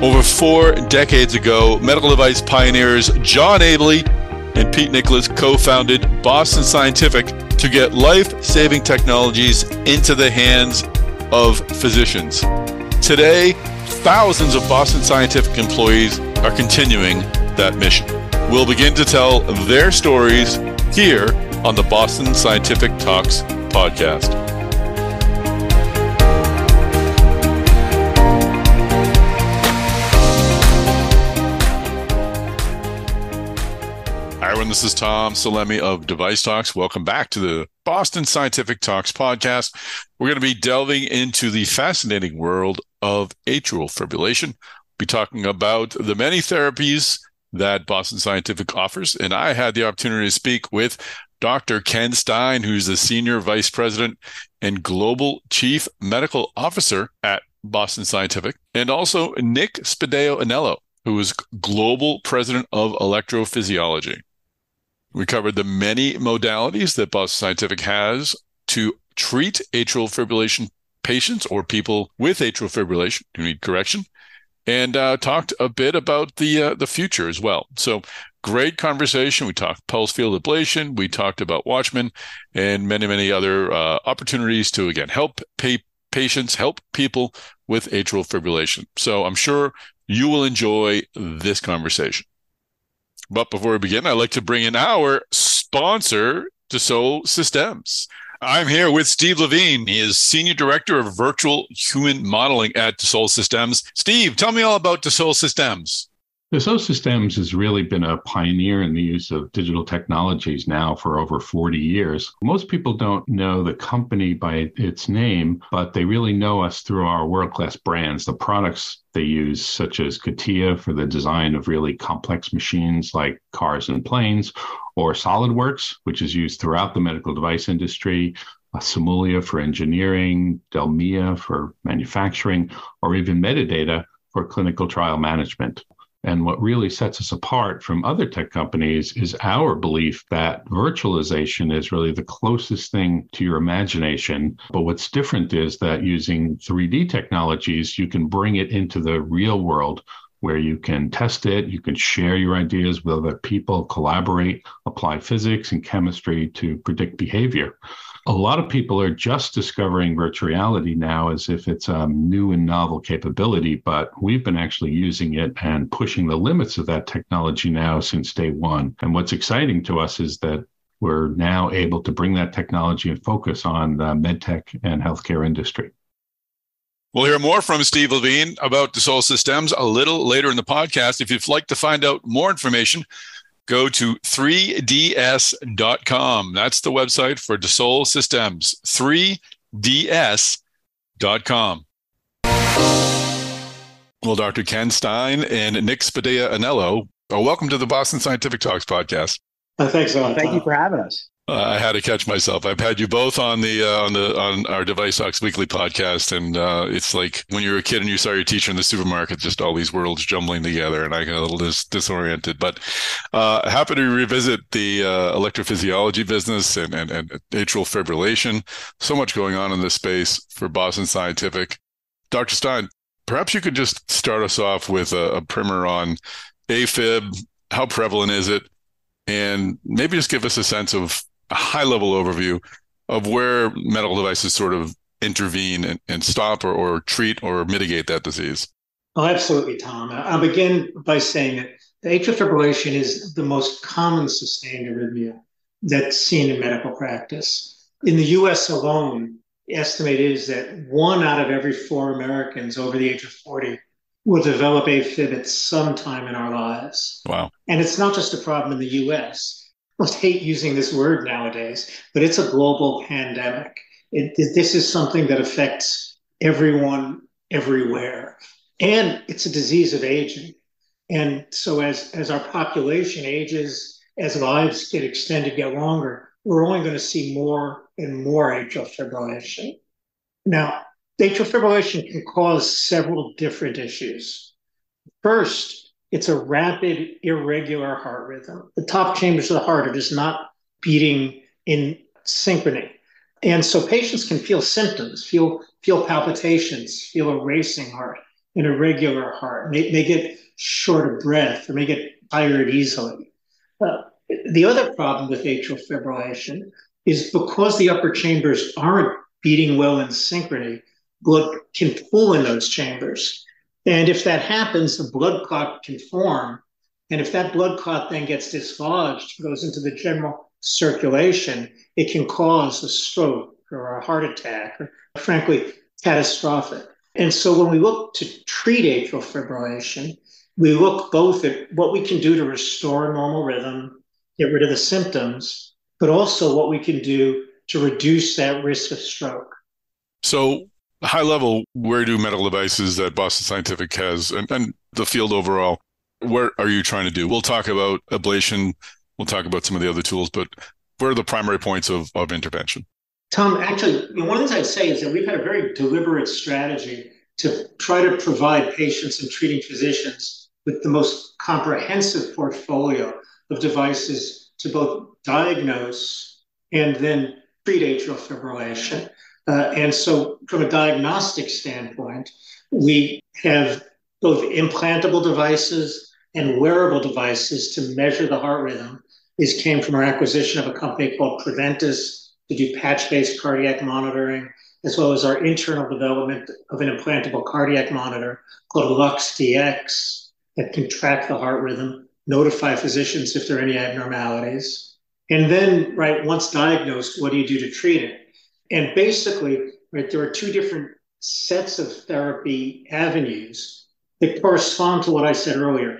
Over 4 decades ago, medical device pioneers John Abley and Pete Nicholas co-founded Boston Scientific to get life-saving technologies into the hands of physicians. Today, thousands of Boston Scientific employees are continuing that mission. We'll begin to tell their stories here on the Boston Scientific Talks podcast. Hi, everyone. This is Tom Salemi of Device Talks. Welcome back to the Boston Scientific Talks podcast. We're going to be delving into the fascinating world of atrial fibrillation. We'll be talking about the many therapies that Boston Scientific offers. And I had the opportunity to speak with Dr. Ken Stein, who's the Senior Vice President and Global Chief Medical Officer at Boston Scientific, and also Nick Spadea-Anello, who is Global President of Electrophysiology. We covered the many modalities that Boston Scientific has to treat atrial fibrillation patients or people with atrial fibrillation who need correction, and talked a bit about the future as well. So great conversation. We talked pulse field ablation. We talked about WATCHMAN and many, many other opportunities to, again, help patients, help people with atrial fibrillation. So I'm sure you will enjoy this conversation. But before we begin, I'd like to bring in our sponsor, Dassault Systems. I'm here with Steve Levine. He is Senior Director of Virtual Human Modeling at Dassault Systems. Steve, tell me all about Dassault Systems. Dassault Systems has really been a pioneer in the use of digital technologies now for over 40 years. Most people don't know the company by its name, but they really know us through our world-class brands, the products they use, such as CATIA for the design of really complex machines like cars and planes, or SolidWorks, which is used throughout the medical device industry, Simulia for engineering, Delmia for manufacturing, or even Medidata for clinical trial management. And what really sets us apart from other tech companies is our belief that virtualization is really the closest thing to your imagination. But what's different is that using 3D technologies, you can bring it into the real world where you can test it, you can share your ideas with other people, collaborate, apply physics and chemistry to predict behavior. A lot of people are just discovering virtual reality now as if it's a new and novel capability, but we've been actually using it and pushing the limits of that technology now since day one. And what's exciting to us is that we're now able to bring that technology and focus on the medtech and healthcare industry. We'll hear more from Steve Levine about Dassault Systems a little later in the podcast. If you'd like to find out more information, go to 3ds.com. That's the website for Dassault Systems, 3ds.com. Well, Dr. Ken Stein and Nick Spadea-Anello, welcome to the Boston Scientific Talks podcast. Thanks a lot. Thank you for having us. I had to catch myself. I've had you both on on our Device Talks Weekly podcast, and it's like when you were a kid and you saw your teacher in the supermarket, just all these worlds jumbling together, and I got a little disoriented. But happy to revisit the electrophysiology business and atrial fibrillation. So much going on in this space for Boston Scientific. Dr. Stein, perhaps you could just start us off with a primer on AFib. How prevalent is it? And maybe just give us a sense of a high-level overview of where medical devices sort of intervene and stop or treat or mitigate that disease. Oh, absolutely, Tom. I'll begin by saying that the atrial fibrillation is the most common sustained arrhythmia that's seen in medical practice. In the U.S. alone, the estimate is that 1 out of every 4 Americans over the age of 40 will develop AFib at some time in our lives. Wow. And it's not just a problem in the U.S. I hate using this word nowadays, but it's a global pandemic. This is something that affects everyone everywhere. And it's a disease of aging. And so as our population ages, as lives get extended, get longer, we're only going to see more and more atrial fibrillation. Now, atrial fibrillation can cause several different issues. First, it's a rapid, irregular heart rhythm. The top chambers of the heart are just not beating in synchrony. And so patients can feel symptoms, feel palpitations, feel a racing heart. an irregular heart, may get short of breath, or may get tired easily. Uh, the other problem with atrial fibrillation is because the upper chambers aren't beating well in synchrony, blood can pool in those chambers. And if that happens, the blood clot can form. And if that blood clot then gets dislodged, goes into the general circulation, it can cause a stroke or a heart attack, or frankly, catastrophic. And so when we look to treat atrial fibrillation, we look both at what we can do to restore normal rhythm, get rid of the symptoms, but also what we can do to reduce that risk of stroke. So, high level, where do medical devices that Boston Scientific has and the field overall, what are you trying to do? We'll talk about ablation. We'll talk about some of the other tools, but where are the primary points of intervention? Tom, actually, one of the things I'd say is that we've had a very deliberate strategy to try to provide patients and treating physicians with the most comprehensive portfolio of devices to both diagnose and then treat atrial fibrillation. And so from a diagnostic standpoint, we have both implantable devices and wearable devices to measure the heart rhythm. These came from our acquisition of a company called Preventus to do patch-based cardiac monitoring, as well as our internal development of an implantable cardiac monitor called LuxDX that can track the heart rhythm, notify physicians if there are any abnormalities. And then, right, once diagnosed, what do you do to treat it? And basically, right, there are two different sets of therapy avenues that correspond to what I said earlier: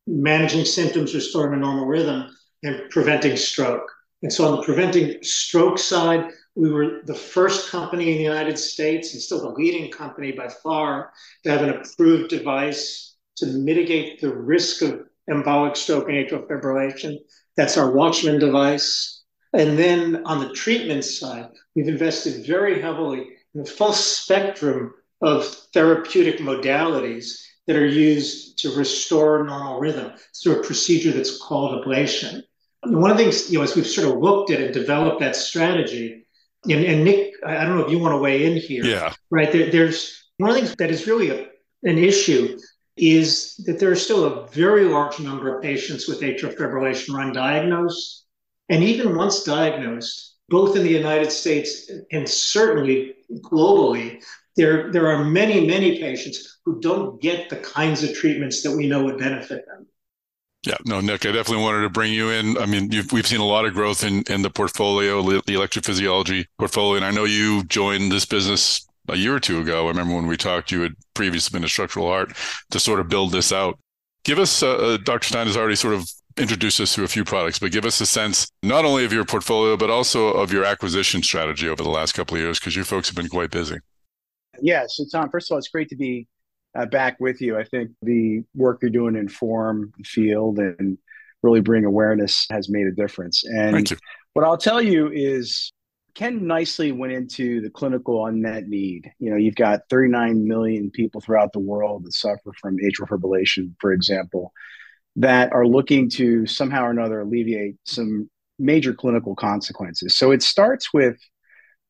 managing symptoms, restoring a normal rhythm, and preventing stroke. And so on the preventing stroke side, we were the first company in the United States, and still the leading company by far, to have an approved device to mitigate the risk of embolic stroke and atrial fibrillation. That's our WATCHMAN device. And then on the treatment side, we've invested very heavily in the full spectrum of therapeutic modalities that are used to restore normal rhythm through a procedure that's called ablation. And one of the things, as we've sort of looked at and developed that strategy, and Nick, I don't know if you want to weigh in here. Yeah. Right. There's one of the things that is really an issue is that there are still a very large number of patients with atrial fibrillation undiagnosed. And even once diagnosed, both in the United States and certainly globally, there are many, many patients who don't get the kinds of treatments that we know would benefit them. Yeah, no, Nick, I definitely wanted to bring you in. I mean, we've seen a lot of growth in the portfolio, the electrophysiology portfolio. And I know you joined this business a year or two ago. I remember when we talked, you had previously been a structural heart to sort of build this out. Give us, Dr. Stein has already sort of introduced us to a few products, but give us a sense not only of your portfolio, but also of your acquisition strategy over the last couple of years, because you folks have been quite busy. Yeah. So, Tom, first of all, it's great to be back with you. I think the work you're doing in inform the field and really bring awareness has made a difference. And Thank you. What I'll tell you is Ken nicely went into the clinical unmet need. You've got 39 million people throughout the world that suffer from atrial fibrillation, for example, that are looking to somehow or another alleviate some major clinical consequences. So it starts with,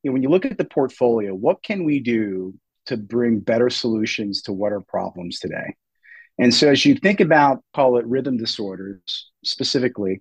when you look at the portfolio, what can we do to bring better solutions to what are problems today? And so as you think about, call it rhythm disorders specifically,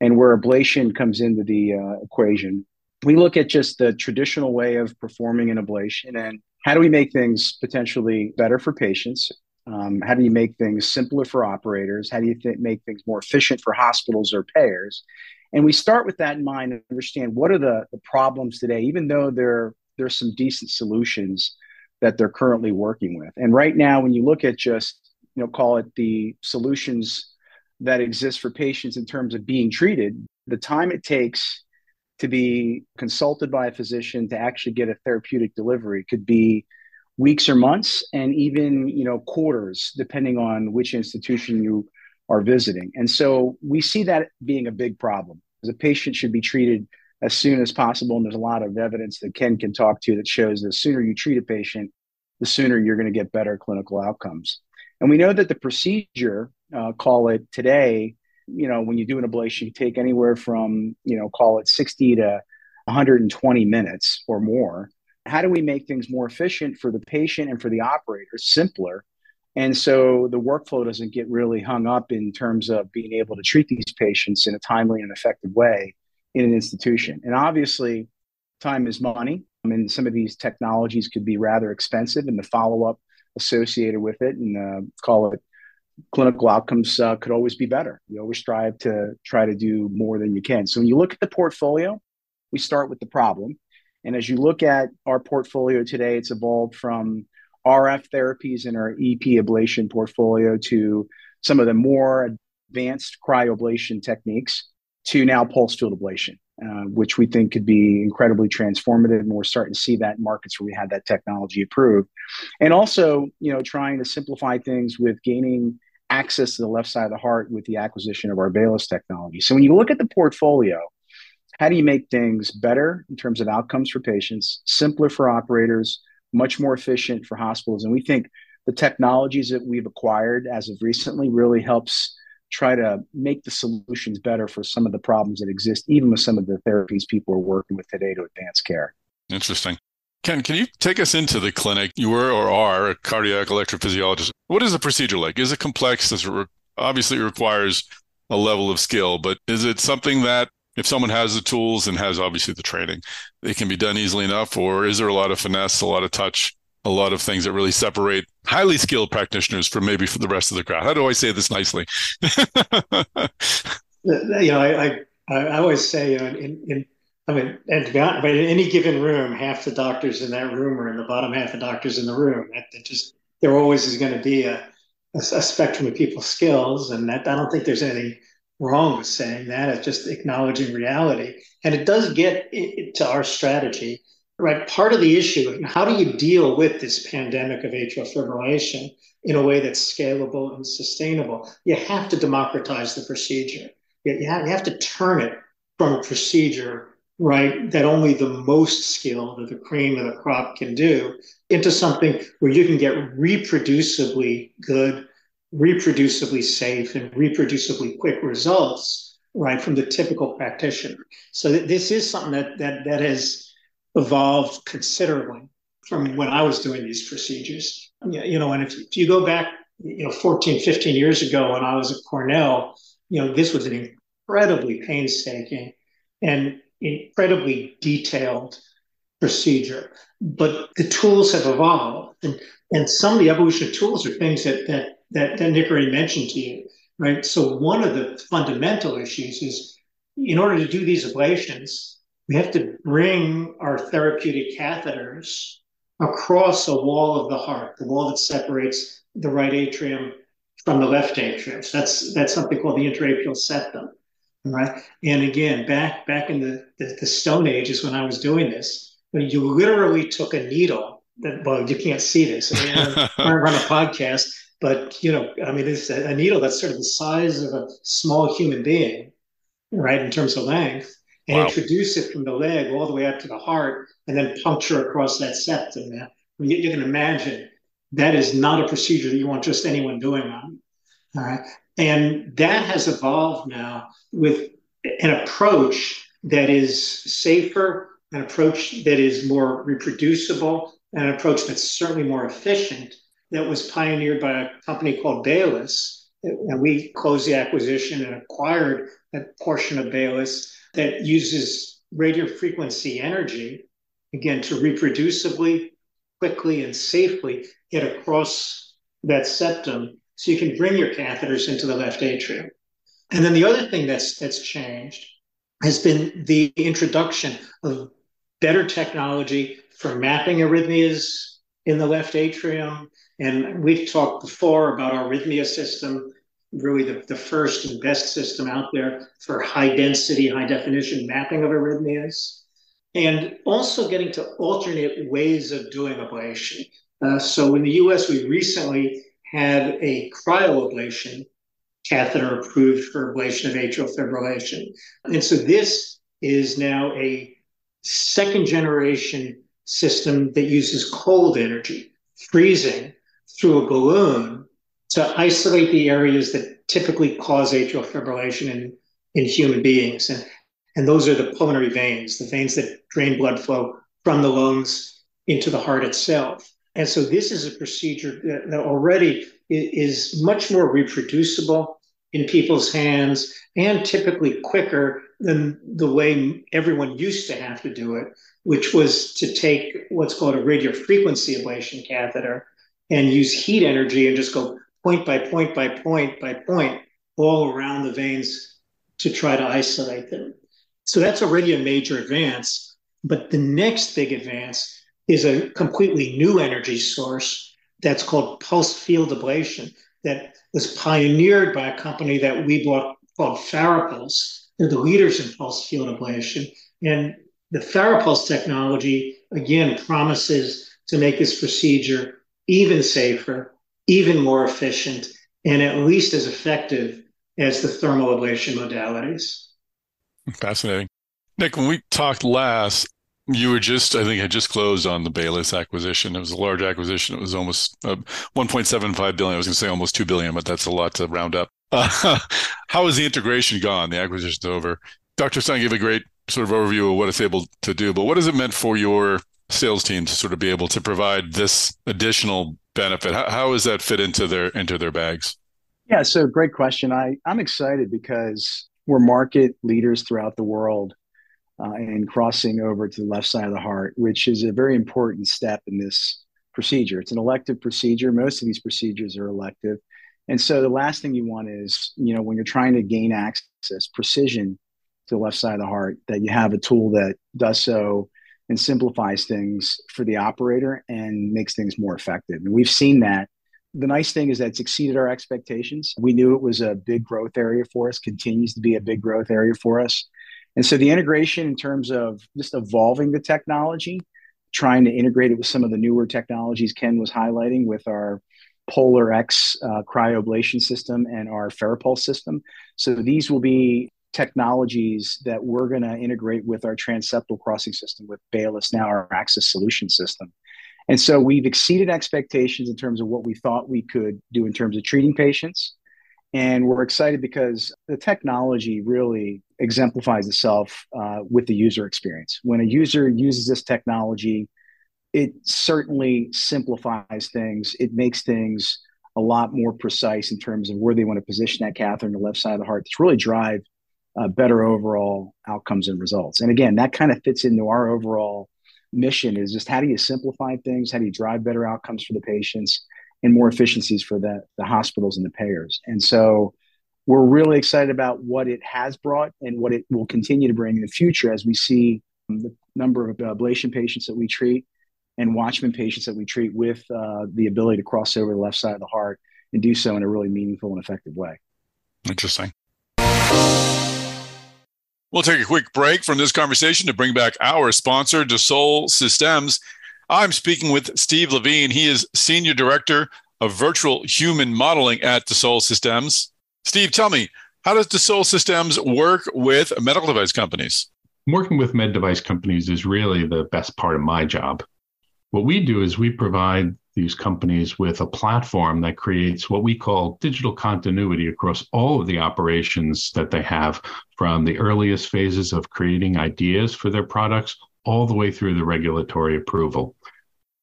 and where ablation comes into the equation, we look at just the traditional way of performing an ablation and how do we make things potentially better for patients? How do you make things simpler for operators? How do you make things more efficient for hospitals or payers? And we start with that in mind and understand what are the problems today, even though there's some decent solutions that they're currently working with. And right now, when you look at just, call it the solutions that exist for patients in terms of being treated, the time it takes to be consulted by a physician to actually get a therapeutic delivery could be weeks or months, and even, quarters, depending on which institution you are visiting. And so we see that being a big problem. The patient should be treated as soon as possible. And there's a lot of evidence that Ken can talk to that shows the sooner you treat a patient, the sooner you're going to get better clinical outcomes. And we know that the procedure, call it today, when you do an ablation, you take anywhere from, call it 60 to 120 minutes or more. How do we make things more efficient for the patient and for the operator, simpler, And so the workflow doesn't get really hung up in terms of being able to treat these patients in a timely and effective way in an institution. And obviously, time is money. I mean, some of these technologies could be rather expensive, and the follow-up associated with it, and call it clinical outcomes, could always be better. You always strive to try to do more than you can. So when you look at the portfolio, we start with the problem. And as you look at our portfolio today, it's evolved from RF therapies in our EP ablation portfolio to some of the more advanced cryoablation techniques to now pulse field ablation, which we think could be incredibly transformative. And we're starting to see that in markets where we had that technology approved. And also, trying to simplify things with gaining access to the left side of the heart with the acquisition of our Baylis technology. So when you look at the portfolio, how do you make things better in terms of outcomes for patients, simpler for operators, much more efficient for hospitals? And we think the technologies that we've acquired as of recently really helps try to make the solutions better for some of the problems that exist, even with some of the therapies people are working with today to advance care. Interesting. Ken, can you take us into the clinic? You were or are a cardiac electrophysiologist. What is the procedure like? Is it complex? Obviously, it requires a level of skill, but is it something that if someone has the tools and has obviously the training, it can be done easily enough? Or is there a lot of finesse, a lot of touch, a lot of things that really separate highly skilled practitioners from maybe for the rest of the crowd? How do I say this nicely? I always say, and to be honest, but in any given room, half the doctors in that room are in the bottom half of doctors in the room. There always is going to be a spectrum of people's skills, and that I don't think there's anything wrong with saying that. It's just acknowledging reality, and it does get to our strategy, right? Part of the issue: how do you deal with this pandemic of atrial fibrillation in a way that's scalable and sustainable? You have to democratize the procedure. You have to turn it from a procedure, right, that only the most skilled or the cream of the crop can do, into something where you can get reproducibly good, reproducibly safe, and reproducibly quick results, right, from the typical practitioner. So this is something that has evolved considerably from when I was doing these procedures. And if you go back, 14, 15 years ago when I was at Cornell, this was an incredibly painstaking and incredibly detailed procedure. But the tools have evolved, and some of the evolution tools are things that Nick already mentioned to you, right? So one of the fundamental issues is, in order to do these ablations, we have to bring our therapeutic catheters across a wall of the heart, the wall that separates the right atrium from the left atrium. So that's something called the interatrial septum. Right. And again, back in the Stone Ages when I was doing this, you literally took a needle well, you can't see this. I mean, I run a podcast, but it's a needle that's sort of the size of a small human being, right, in terms of length, and Wow. introduce it from the leg all the way up to the heart, and then puncture across that septum. Now, you can imagine that is not a procedure that you want just anyone doing on. All right. And that has evolved now with an approach that is safer, an approach that is more reproducible, and an approach that's certainly more efficient, that was pioneered by a company called Baylis. And we closed the acquisition and acquired that portion of Baylis that uses radio frequency energy, again, to reproducibly, quickly, and safely get across that septum so you can bring your catheters into the left atrium. And then the other thing that's changed has been the introduction of better technology for mapping arrhythmias in the left atrium. And we've talked before about our arrhythmia system, really the first and best system out there for high density, high definition mapping of arrhythmias. And also getting to alternate ways of doing ablation. So in the US, we recently had a cryoablation catheter approved for ablation of atrial fibrillation. And so this is now a second generation system that uses cold energy, freezing through a balloon to isolate the areas that typically cause atrial fibrillation in human beings. And those are the pulmonary veins, the veins that drain blood flow from the lungs into the heart itself. And so this is a procedure that already is much more reproducible in people's hands and typically quicker than the way everyone used to have to do it, which was to take what's called a radiofrequency ablation catheter and use heat energy and just go point by point by point by point all around the veins to try to isolate them. So that's already a major advance. But the next big advance is a completely new energy source that's called pulse field ablation that was pioneered by a company that we bought called FARAPULSE. They're the leaders in pulse field ablation. And the FARAPULSE technology, again, promises to make this procedure even safer, even more efficient, and at least as effective as the thermal ablation modalities. Fascinating. Nick, when we talked last, you were I think had just closed on the Baylis acquisition. It was a large acquisition. It was almost $1.75 billion. I was going to say almost $2 billion, but that's a lot to round up. How has the integration gone? The acquisition's over. Dr. Stein gave a great sort of overview of what it's able to do, but what has it meant for your sales team to sort of be able to provide this additional benefit? How does that fit into their bags? Yeah, so great question. I'm excited because we're market leaders throughout the world and crossing over to the left side of the heart, which is a very important step in this procedure. It's an elective procedure. Most of these procedures are elective. And so the last thing you want is, when you're trying to gain access, precision to the left side of the heart, that you have a tool that does so and simplifies things for the operator and makes things more effective. And we've seen that. The nice thing is that it's exceeded our expectations. We knew it was a big growth area for us, continues to be a big growth area for us. And so the integration in terms of just evolving the technology, trying to integrate it with some of the newer technologies Ken was highlighting with our Polar X cryoablation system and our FARAPULSE system. So these will be technologies that we're going to integrate with our transseptal crossing system with Baylis, now our Access Solution system. And so we've exceeded expectations in terms of what we thought we could do in terms of treating patients. And we're excited because the technology really exemplifies itself with the user experience. When a user uses this technology, it certainly simplifies things. It makes things a lot more precise in terms of where they want to position that catheter in the left side of the heart to really drive better overall outcomes and results. And again, that kind of fits into our overall mission, is just how do you simplify things? How do you drive better outcomes for the patients and more efficiencies for the hospitals and the payers? And so we're really excited about what it has brought and what it will continue to bring in the future as we see the number of ablation patients that we treat and WATCHMAN patients that we treat with the ability to cross over the left side of the heart and do so in a really meaningful and effective way. Interesting. We'll take a quick break from this conversation to bring back our sponsor, Dassault Systems. I'm speaking with Steve Levine. He is Senior Director of Virtual Human Modeling at Dassault Systems. Steve, tell me, how does Dassault Systems work with medical device companies? Working with med device companies is really the best part of my job. What we do is we provide these companies with a platform that creates what we call digital continuity across all of the operations that they have, from the earliest phases of creating ideas for their products all the way through the regulatory approval.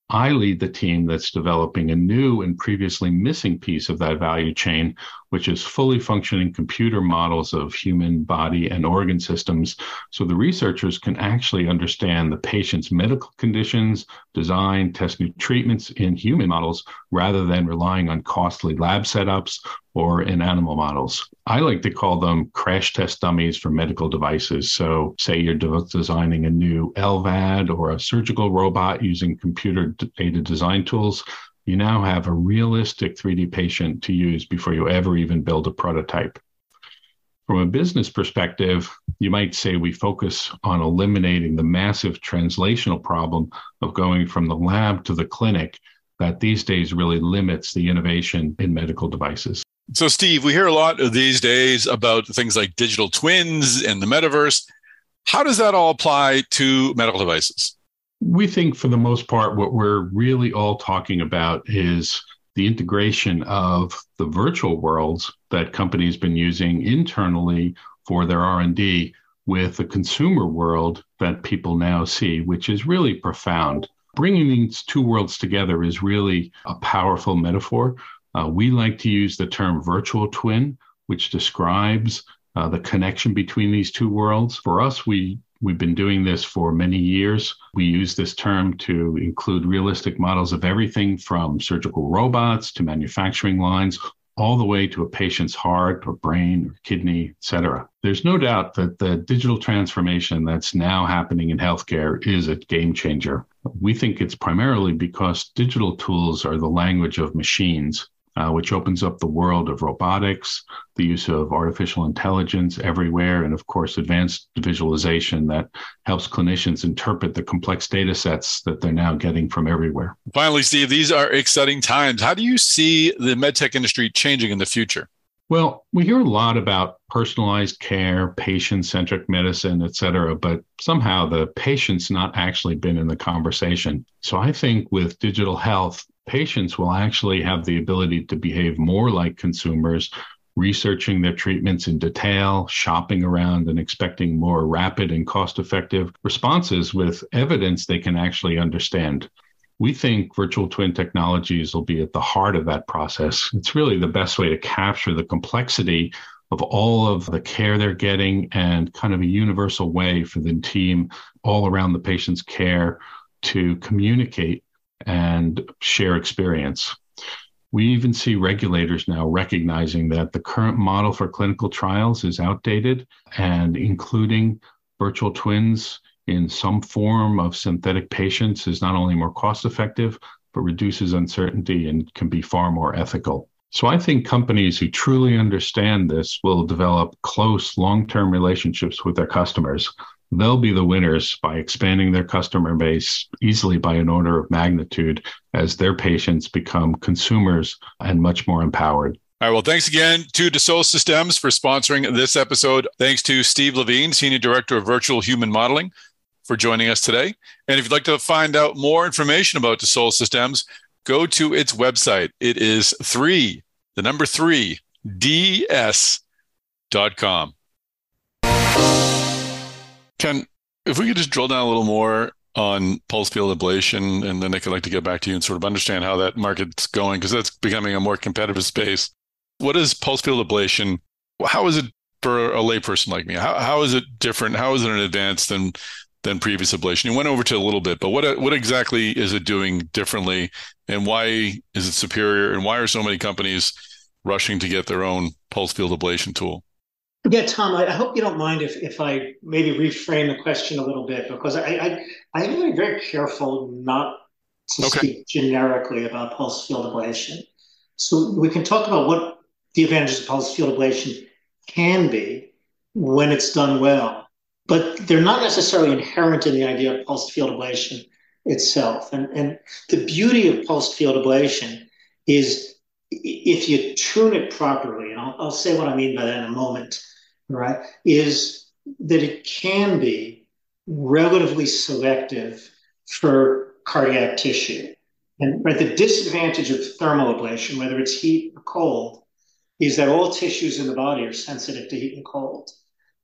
I lead the team that's developing a new and previously missing piece of that value chain, which is fully functioning computer models of human body and organ systems, so the researchers can actually understand the patient's medical conditions, design, test new treatments in human models, rather than relying on costly lab setups or in animal models. I like to call them crash test dummies for medical devices. So say you're designing a new LVAD or a surgical robot using computer-aided design tools, you now have a realistic 3D patient to use before you ever even build a prototype. From a business perspective, you might say we focus on eliminating the massive translational problem of going from the lab to the clinic that these days really limits the innovation in medical devices. So, Steve, we hear a lot these days about things like digital twins and the metaverse. How does that all apply to medical devices? We think for the most part, what we're really all talking about is the integration of the virtual worlds that companies have been using internally for their R&D with the consumer world that people now see, which is really profound. Bringing these two worlds together is really a powerful metaphor We like to use the term virtual twin, which describes the connection between these two worlds. For us, we've been doing this for many years. We use this term to include realistic models of everything from surgical robots to manufacturing lines, all the way to a patient's heart or brain or kidney, et cetera. There's no doubt that the digital transformation that's now happening in healthcare is a game changer. We think it's primarily because digital tools are the language of machines, which opens up the world of robotics, the use of artificial intelligence everywhere, and of course, advanced visualization that helps clinicians interpret the complex data sets that they're now getting from everywhere. Finally, Steve, these are exciting times. How do you see the medtech industry changing in the future? Well, we hear a lot about personalized care, patient-centric medicine, et cetera, but somehow the patient's not actually been in the conversation. So I think with digital health, patients will actually have the ability to behave more like consumers, researching their treatments in detail, shopping around, and expecting more rapid and cost-effective responses with evidence they can actually understand. We think virtual twin technologies will be at the heart of that process. It's really the best way to capture the complexity of all of the care they're getting and kind of a universal way for the team all around the patient's care to communicate and share experience. We even see regulators now recognizing that the current model for clinical trials is outdated, and including virtual twins in some form of synthetic patients is not only more cost effective, but reduces uncertainty and can be far more ethical. So I think companies who truly understand this will develop close long-term relationships with their customers. They'll be the winners by expanding their customer base easily by an order of magnitude as their patients become consumers and much more empowered. All right. Well, thanks again to Dassault Systems for sponsoring this episode. Thanks to Steve Levine, Senior Director of Virtual Human Modeling, for joining us today. And if you'd like to find out more information about Dassault Systems, go to its website. It is 3ds.com. Ken, if we could just drill down a little more on pulse field ablation, and then I'd like to get back to you and sort of understand how that market's going, because that's becoming a more competitive space. What is pulse field ablation? How is it for a layperson like me? How is it different? How is it an advance than previous ablation? You went over to a little bit, but what exactly is it doing differently, and why is it superior, and why are so many companies rushing to get their own pulse field ablation tool? Yeah, Tom, I hope you don't mind if I maybe reframe the question a little bit, because I have to be very careful not to speak generically about pulse field ablation. So we can talk about what the advantages of pulse field ablation can be when it's done well, but they're not necessarily inherent in the idea of pulsed field ablation itself. And the beauty of pulsed field ablation is if you tune it properly, and I'll say what I mean by that in a moment, right, is that it can be relatively selective for cardiac tissue. And right, the disadvantage of thermal ablation, whether it's heat or cold, is that all tissues in the body are sensitive to heat and cold.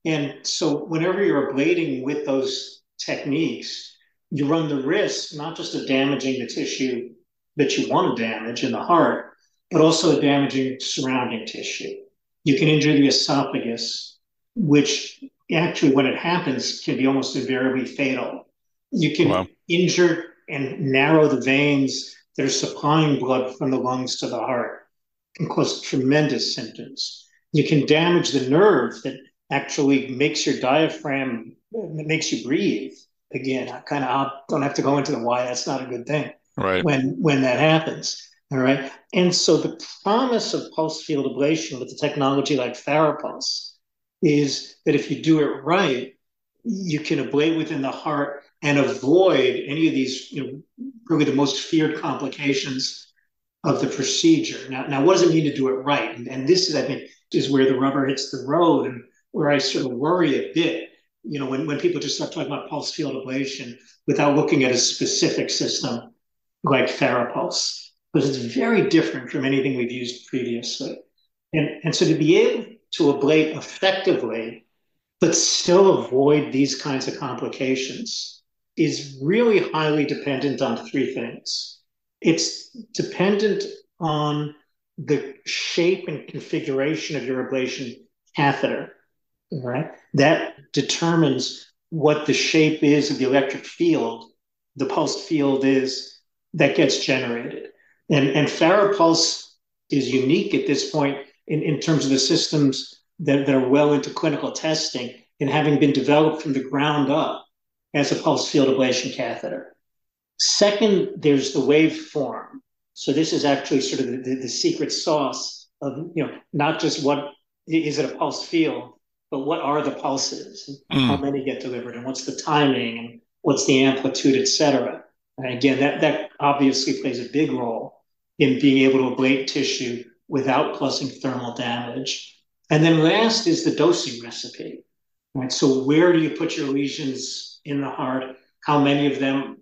And so whenever you're ablating with those techniques, you run the risk not just of damaging the tissue that you want to damage in the heart, but also damaging surrounding tissue. You can injure the esophagus, which actually, when it happens, can be almost invariably fatal. You can injure and narrow the veins that are supplying blood from the lungs to the heart. It can cause tremendous symptoms. You can damage the nerve that actually makes your diaphragm, makes you breathe. Again, I don't have to go into the why that's not a good thing, right, when that happens. All right. And so the promise of pulse field ablation with a technology like FARAPULSE is that if you do it right, you can ablate within the heart and avoid any of these, really the most feared complications of the procedure. Now, what does it mean to do it right? And this is, I think, is where the rubber hits the road, and where I sort of worry a bit, when people just start talking about pulse field ablation without looking at a specific system like FARAPULSE, because it's very different from anything we've used previously. And so to be able to ablate effectively, but still avoid these kinds of complications, is really highly dependent on three things. It's dependent on the shape and configuration of your ablation catheter, right? That determines what the shape is of the electric field, the pulsed field is that gets generated. And FARAPULSE is unique at this point in terms of the systems that are well into clinical testing and having been developed from the ground up as a pulsed field ablation catheter. Second, there's the waveform. So this is actually sort of the secret sauce of, not just what is it a pulsed field, but what are the pulses, and how many get delivered, and what's the timing, and what's the amplitude, et cetera. And again, that obviously plays a big role in being able to ablate tissue without causing thermal damage. And then last is the dosing recipe, right? So where do you put your lesions in the heart? How many of them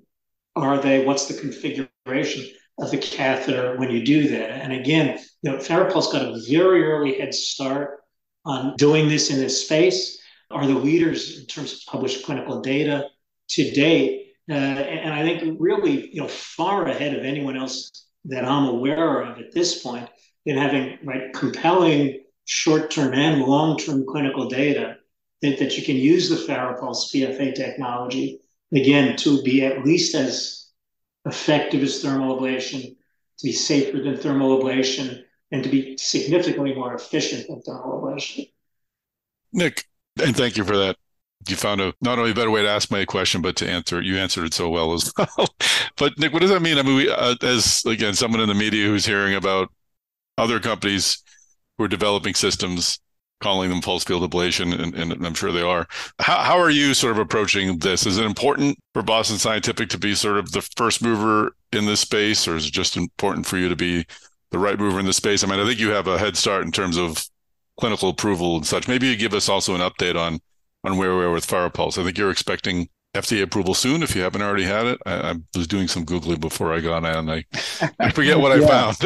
are they? What's the configuration of the catheter when you do that? And again, FARAPULSE got a very early head start on doing this in this space, are the leaders in terms of published clinical data to date. And I think really, far ahead of anyone else that I'm aware of at this point in having compelling short-term and long-term clinical data that you can use the FARAPULSE PFA technology, again, to be at least as effective as thermal ablation, to be safer than thermal ablation, and to be significantly more efficient than thermal ablation. Nick, and thank you for that. You found not only a better way to ask my question, but to answer it. You answered it so well as well. But Nick, what does that mean? I mean, we, as again, someone in the media who's hearing about other companies who are developing systems, calling them pulse field ablation, and I'm sure they are. How are you sort of approaching this? Is it important for Boston Scientific to be sort of the first mover in this space, or is it just important for you to be the right mover in the space? I mean, I think you have a head start in terms of clinical approval and such. Maybe you give us also an update on where we are with FARAPULSE. I think you're expecting FDA approval soon, if you haven't already had it. I was doing some Googling before I got on. I forget what I found.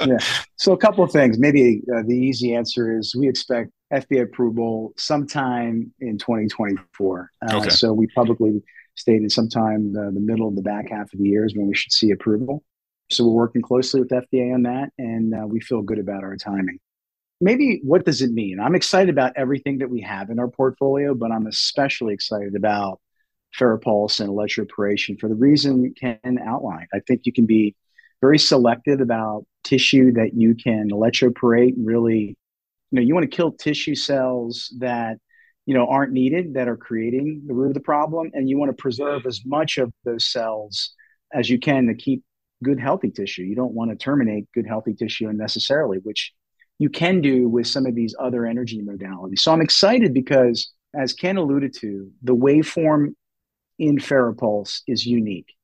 Yeah. So a couple of things. Maybe the easy answer is we expect FDA approval sometime in 2024. Okay. So we publicly stated sometime the middle of the back half of the year is when we should see approval. So we're working closely with FDA on that, and we feel good about our timing. Maybe what does it mean? I'm excited about everything that we have in our portfolio, but I'm especially excited about FARAPULSE and electroporation for the reason Ken outlined. I think you can be very selective about tissue that you can electroporate. Really, you want to kill tissue cells that aren't needed, that are creating the root of the problem, and you want to preserve as much of those cells as you can to keep good healthy tissue. You don't want to terminate good healthy tissue unnecessarily, which you can do with some of these other energy modalities. So I'm excited because, as Ken alluded to, the waveform in FARAPULSE is unique.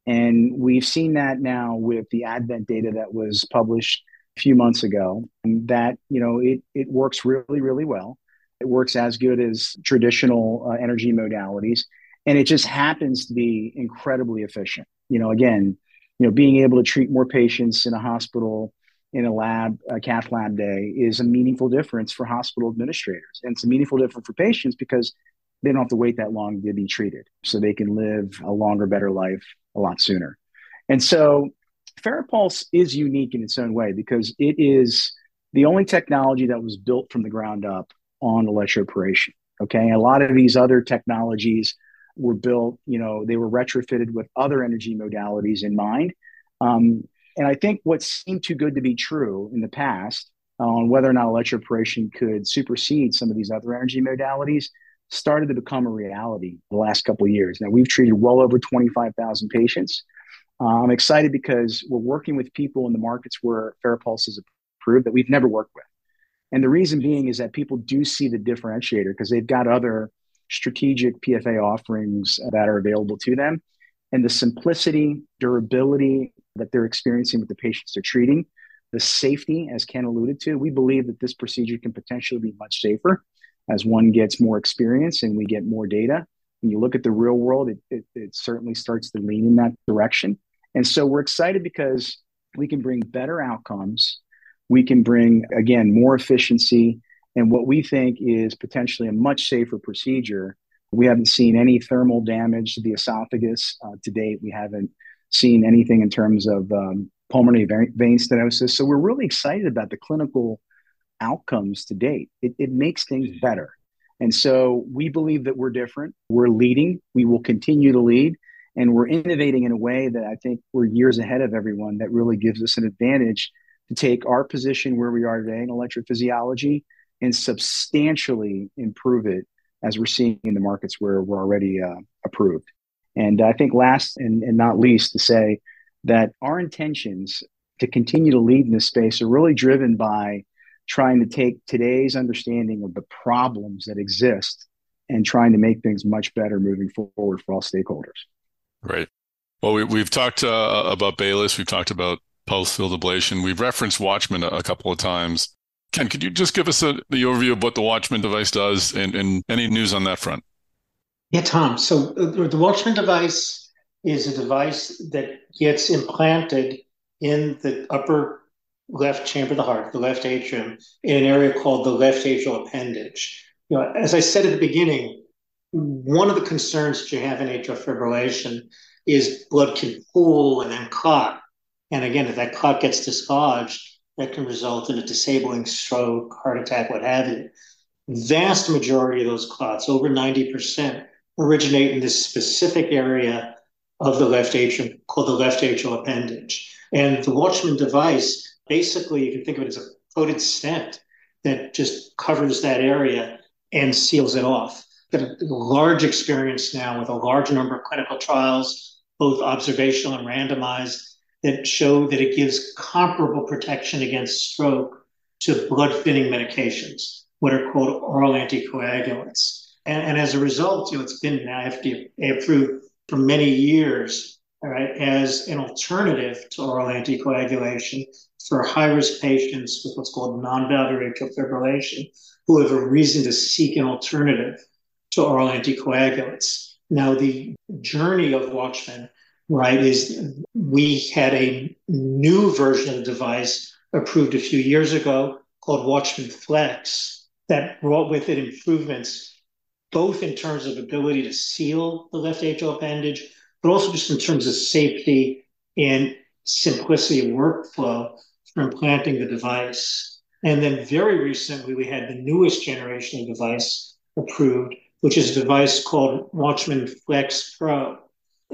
And we've seen that now with the Advent data that was published a few months ago, and that, it works really, really well. It works as good as traditional energy modalities. And it just happens to be incredibly efficient. Again, being able to treat more patients in a hospital, in a lab, a cath lab day, is a meaningful difference for hospital administrators. And it's a meaningful difference for patients because they don't have to wait that long to be treated. So they can live a longer, better life a lot sooner. And so FARAPULSE is unique in its own way because it is the only technology that was built from the ground up on electroporation. Okay. A lot of these other technologies were built, they were retrofitted with other energy modalities in mind. And I think what seemed too good to be true in the past on whether or not electroporation could supersede some of these other energy modalities started to become a reality the last couple of years. Now, we've treated well over 25,000 patients. I'm excited because we're working with people in the markets where FARAPULSE is approved that we've never worked with. And the reason being is that people do see the differentiator because they've got other strategic PFA offerings that are available to them. And the simplicity, durability that they're experiencing with the patients they're treating, the safety, as Ken alluded to, we believe that this procedure can potentially be much safer as one gets more experience and we get more data. When you look at the real world, it certainly starts to lean in that direction. And so we're excited because we can bring better outcomes. We can bring, again, more efficiency and what we think is potentially a much safer procedure. We haven't seen any thermal damage to the esophagus to date. We haven't seen anything in terms of pulmonary vein stenosis. So we're really excited about the clinical outcomes to date. It makes things better. And so we believe that we're different. We're leading. We will continue to lead. And we're innovating in a way that I think we're years ahead of everyone that really gives us an advantage to take our position where we are today in electrophysiology and substantially improve it as we're seeing in the markets where we're already approved. And I think last and not least to say that our intentions to continue to lead in this space are really driven by trying to take today's understanding of the problems that exist and trying to make things much better moving forward for all stakeholders. Right. Well, we've talked about Baylis. We've talked about pulse field ablation. We've referenced WATCHMAN a couple of times. Ken, could you just give us the overview of what the WATCHMAN device does and any news on that front? Yeah, Tom. So the WATCHMAN device is a device that gets implanted in the upper left chamber of the heart, the left atrium, in an area called the left atrial appendage. As I said at the beginning, one of the concerns that you have in atrial fibrillation is blood can pool and then clot. And again, if that clot gets dislodged, that can result in a disabling stroke, heart attack, what have you. Vast majority of those clots, over 90%, originate in this specific area of the left atrium called the left atrial appendage. And the WATCHMAN device, basically, you can think of it as a coated stent that just covers that area and seals it off. Got a large experience now with a large number of clinical trials, both observational and randomized, that show that it gives comparable protection against stroke to blood-thinning medications, what are called oral anticoagulants. And as a result, it's been now FDA approved for many years, all right, as an alternative to oral anticoagulation for high-risk patients with what's called non-valvular atrial fibrillation, who have a reason to seek an alternative to oral anticoagulants. Now, the journey of WATCHMAN, right, is we had a new version of the device approved a few years ago called WATCHMAN Flex that brought with it improvements both in terms of ability to seal the left atrial appendage, but also just in terms of safety and simplicity of workflow for implanting the device. And then very recently, we had the newest generation of device approved, which is a device called WATCHMAN Flex Pro.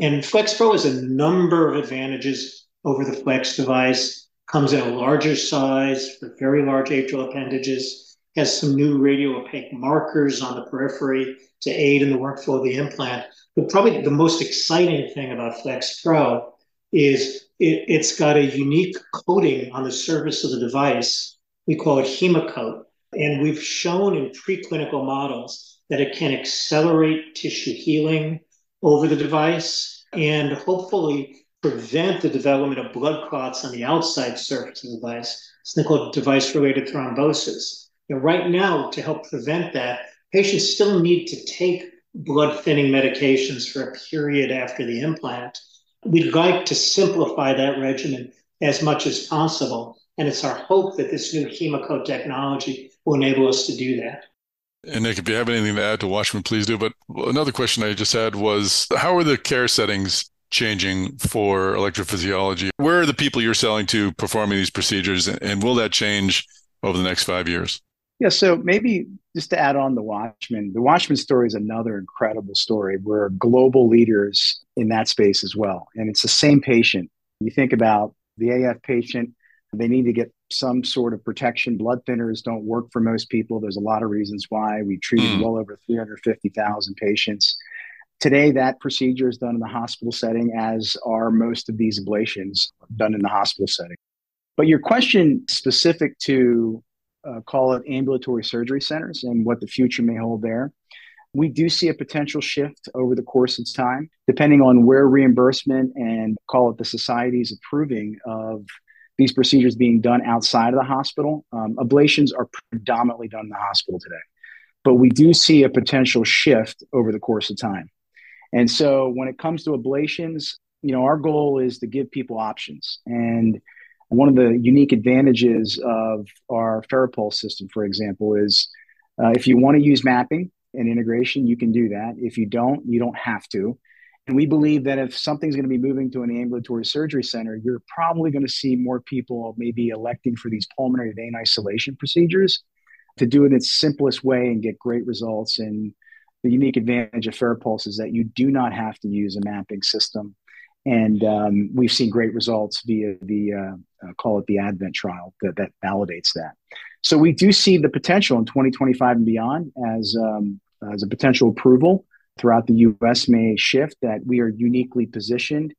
And Flex Pro has a number of advantages over the Flex device, comes in a larger size for very large atrial appendages, has some new radio-opaque markers on the periphery to aid in the workflow of the implant. But probably the most exciting thing about Flex Pro is it's got a unique coating on the surface of the device. We call it HemaCoat. And we've shown in preclinical models that it can accelerate tissue healing over the device and hopefully prevent the development of blood clots on the outside surface of the device, something called device-related thrombosis. Right now, to help prevent that, patients still need to take blood-thinning medications for a period after the implant. We'd like to simplify that regimen as much as possible, and it's our hope that this new HemaCoat technology will enable us to do that. And Nick, if you have anything to add to WATCHMAN, please do. But another question I just had was, how are the care settings changing for electrophysiology? Where are the people you're selling to performing these procedures, and will that change over the next 5 years? Yeah, so maybe just to add on the WATCHMAN story is another incredible story. We're global leaders in that space as well. And it's the same patient. You think about the AF patient, they need to get some sort of protection. Blood thinners don't work for most people. There's a lot of reasons why. We treated well over 350,000 patients. Today, that procedure is done in the hospital setting, as are most of these ablations done in the hospital setting. But your question specific to call it ambulatory surgery centers and what the future may hold there, we do see a potential shift over the course of time, depending on where reimbursement and call it the society's approving of these procedures being done outside of the hospital. Ablations are predominantly done in the hospital today, but we do see a potential shift over the course of time. And so when it comes to ablations, our goal is to give people options. And one of the unique advantages of our FARAPULSE system, for example, is if you want to use mapping and integration, you can do that. If you don't have to. we believe that if something's going to be moving to an ambulatory surgery center, you're probably going to see more people maybe electing for these pulmonary vein isolation procedures to do it in its simplest way and get great results. And the unique advantage of FARAPULSE is that you do not have to use a mapping system. And we've seen great results via the, call it the Advent trial, that validates that. So we do see the potential in 2025 and beyond as a potential approval throughout the U.S. may shift, that we are uniquely positioned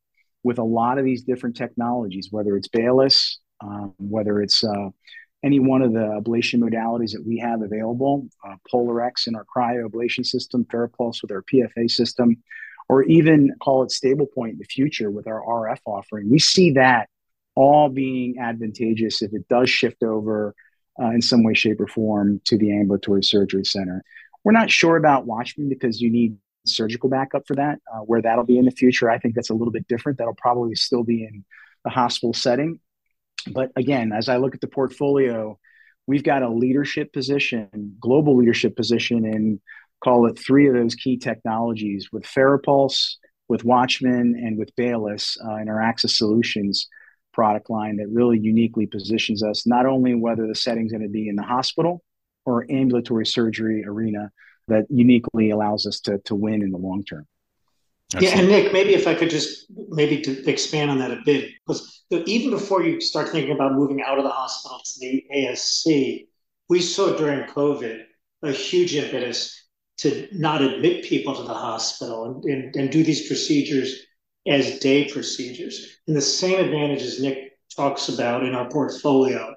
with a lot of these different technologies, whether it's Baylis, whether it's any one of the ablation modalities that we have available, POLARx in our cryoablation system, FARAPULSE with our PFA system, or even call it StablePoint in the future with our RF offering. We see that all being advantageous if it does shift over in some way, shape, or form to the ambulatory surgery center. We're not sure about WATCHMAN because you need surgical backup for that, where that'll be in the future. I think that's a little bit different. That'll probably still be in the hospital setting. But again, as I look at the portfolio, we've got a leadership position, global leadership position in, call it, 3 of those key technologies with FARAPULSE, with WATCHMAN, and with Baylis in our Access Solutions product line that really uniquely positions us, not only whether the setting's going to be in the hospital or ambulatory surgery arena, that uniquely allows us to win in the long term. Excellent. Yeah, and Nick, maybe if I could just to expand on that a bit, because even before you start thinking about moving out of the hospital to the ASC, we saw during COVID a huge impetus to not admit people to the hospital and do these procedures as day procedures. And the same advantages Nick talks about in our portfolio,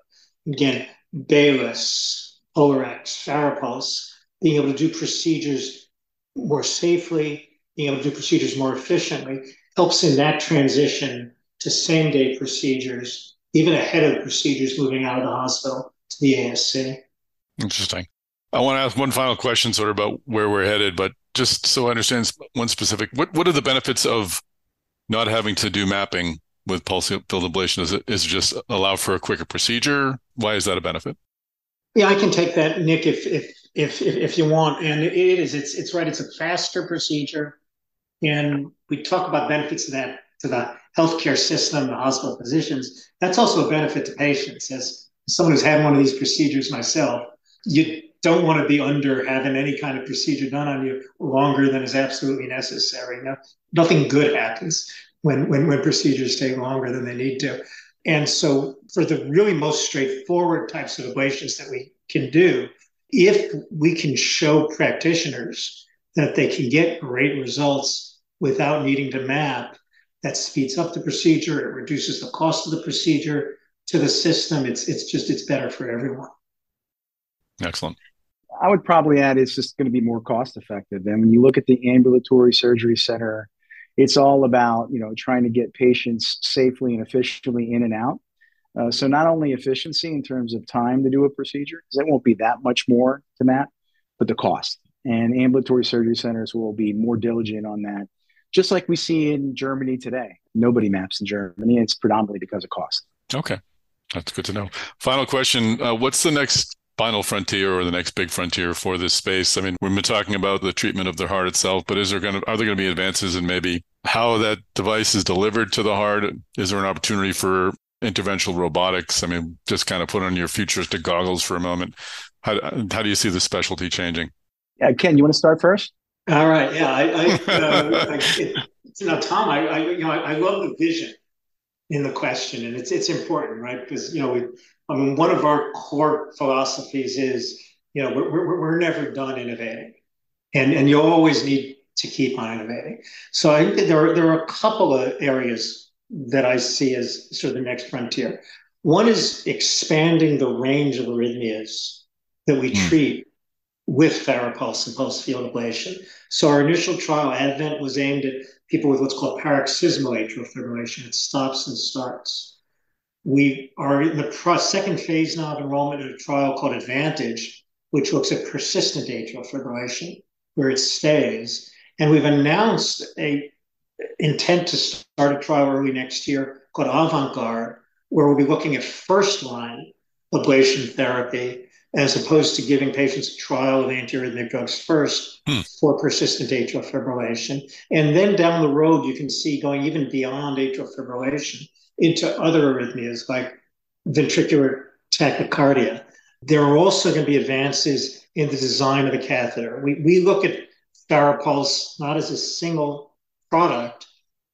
again, Baylis, POLARx, FARAPULSE, being able to do procedures more safely, being able to do procedures more efficiently, helps in that transition to same-day procedures, even ahead of procedures moving out of the hospital to the ASC. Interesting. I want to ask one final question sort of about where we're headed, but just so I understand one specific, what are the benefits of not having to do mapping with pulse field ablation? Is it just allow for a quicker procedure? Why is that a benefit? Yeah, I can take that, Nick, if you want. And it's right. It's a faster procedure. And we talk about benefits of that to the healthcare system, the hospital physicians. That's also a benefit to patients. As someone who's had one of these procedures myself, you don't want to be under having any kind of procedure done on you longer than is absolutely necessary. Nothing good happens when procedures take longer than they need to. And so for the really most straightforward types of ablations that we can do, if we can show practitioners that they can get great results without needing to map, that speeds up the procedure, it reduces the cost of the procedure to the system. It's better for everyone. Excellent. I would probably add it's just going to be more cost effective. And when you look at the ambulatory surgery center, it's all about, trying to get patients safely and efficiently in and out. So not only efficiency in terms of time to do a procedure, because it won't be that much more to map, but the cost. And ambulatory surgery centers will be more diligent on that, just like we see in Germany today. Nobody maps in Germany. It's predominantly because of cost. Okay. That's good to know. Final question. What's the next final frontier or the next big frontier for this space? I mean, we've been talking about the treatment of the heart itself, but are there going to be advances in maybe how that device is delivered to the heart? Is there an opportunity for interventional robotics? I mean, just kind of put on your futuristic goggles for a moment. How do you see the specialty changing? Yeah, Ken, you want to start first? All right. Yeah, Tom, I love the vision in the question, and it's important, right? Because one of our core philosophies is we're never done innovating, and you always need to keep on innovating. So I think there are a couple of areas that I see as sort of the next frontier. One is expanding the range of arrhythmias that we treat with FARAPULSE and pulse field ablation. So our initial trial, Advent, was aimed at people with what's called paroxysmal atrial fibrillation. It stops and starts. We are in the second phase now of enrollment in a trial called Advantage, which looks at persistent atrial fibrillation, where it stays. And we've announced a intent to start a trial early next year called Avant-Garde, where we'll be looking at first-line ablation therapy as opposed to giving patients a trial of antiarrhythmic drugs first for persistent atrial fibrillation. And then down the road, you can see going even beyond atrial fibrillation into other arrhythmias like ventricular tachycardia. There are also going to be advances in the design of the catheter. We look at FARAPULSE not as a single product,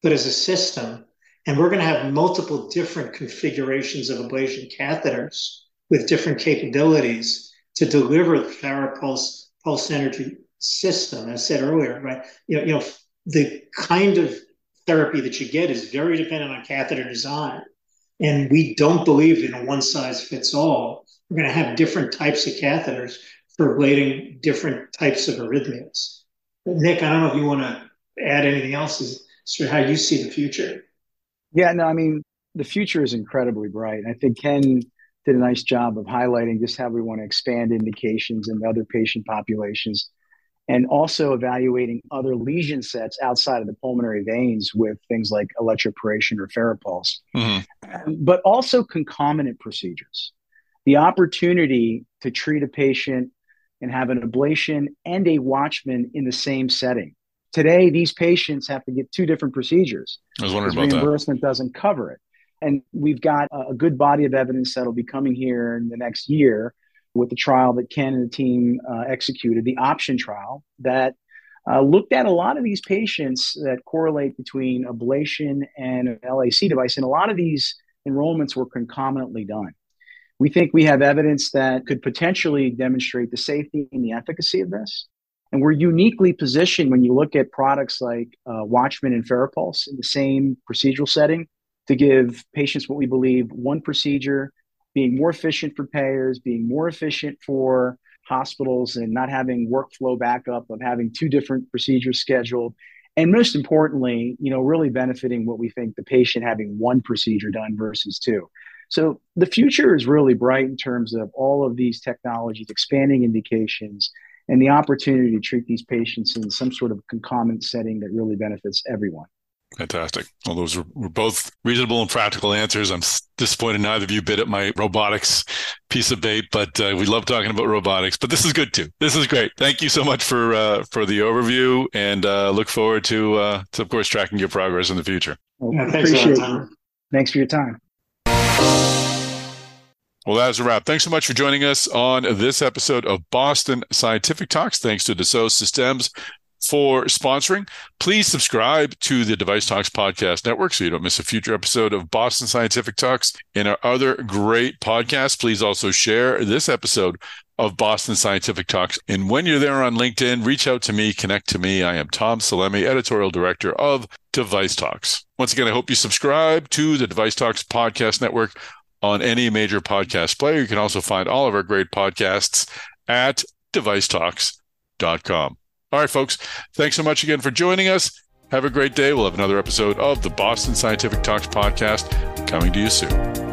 but as a system. And we're going to have multiple different configurations of ablation catheters with different capabilities to deliver the FARAPULSE pulse energy system. As I said earlier, right? The kind of therapy that you get is very dependent on catheter design. And we don't believe in a one-size-fits-all. We're going to have different types of catheters for ablating different types of arrhythmias. But Nick, I don't know if you want to add anything else as to how you see the future. Yeah, no, I mean, the future is incredibly bright. I think Ken did a nice job of highlighting just how we want to expand indications and other patient populations, and also evaluating other lesion sets outside of the pulmonary veins with things like electroporation or FARAPULSE, but also concomitant procedures. The opportunity to treat a patient and have an ablation and a WATCHMAN in the same setting. Today, these patients have to get two different procedures. I was wondering about reimbursement doesn't cover it. And we've got a good body of evidence that'll be coming here in the next year with the trial that Ken and the team executed, the option trial, that looked at a lot of these patients that correlate between ablation and an LAC device. And a lot of these enrollments were concomitantly done. We think we have evidence that could potentially demonstrate the safety and the efficacy of this. And we're uniquely positioned when you look at products like WATCHMAN and FARAPULSE in the same procedural setting to give patients what we believe one procedure, being more efficient for payers, being more efficient for hospitals, and not having workflow backup of having two different procedures scheduled. And most importantly, really benefiting what we think the patient having one procedure done versus two. So the future is really bright in terms of all of these technologies, expanding indications, and the opportunity to treat these patients in some sort of concomitant setting that really benefits everyone. Fantastic. Well, those were both reasonable and practical answers. I'm disappointed neither of you bit at my robotics piece of bait, but we love talking about robotics. But this is good too. This is great. Thank you so much for the overview, and look forward to of course, tracking your progress in the future. Yeah, appreciate it. Thanks for your time. Well, that is a wrap. Thanks so much for joining us on this episode of Boston Scientific Talks. Thanks to Dassault Systems for sponsoring. Please subscribe to the Device Talks Podcast Network so you don't miss a future episode of Boston Scientific Talks and our other great podcasts. Please also share this episode of Boston Scientific Talks. And when you're there on LinkedIn, reach out to me, connect to me. I am Tom Salemi, Editorial Director of Device Talks. Once again, I hope you subscribe to the Device Talks Podcast Network on any major podcast player. You can also find all of our great podcasts at devicetalks.com. All right, folks, thanks so much again for joining us. Have a great day. We'll have another episode of the Boston Scientific Talks podcast coming to you soon.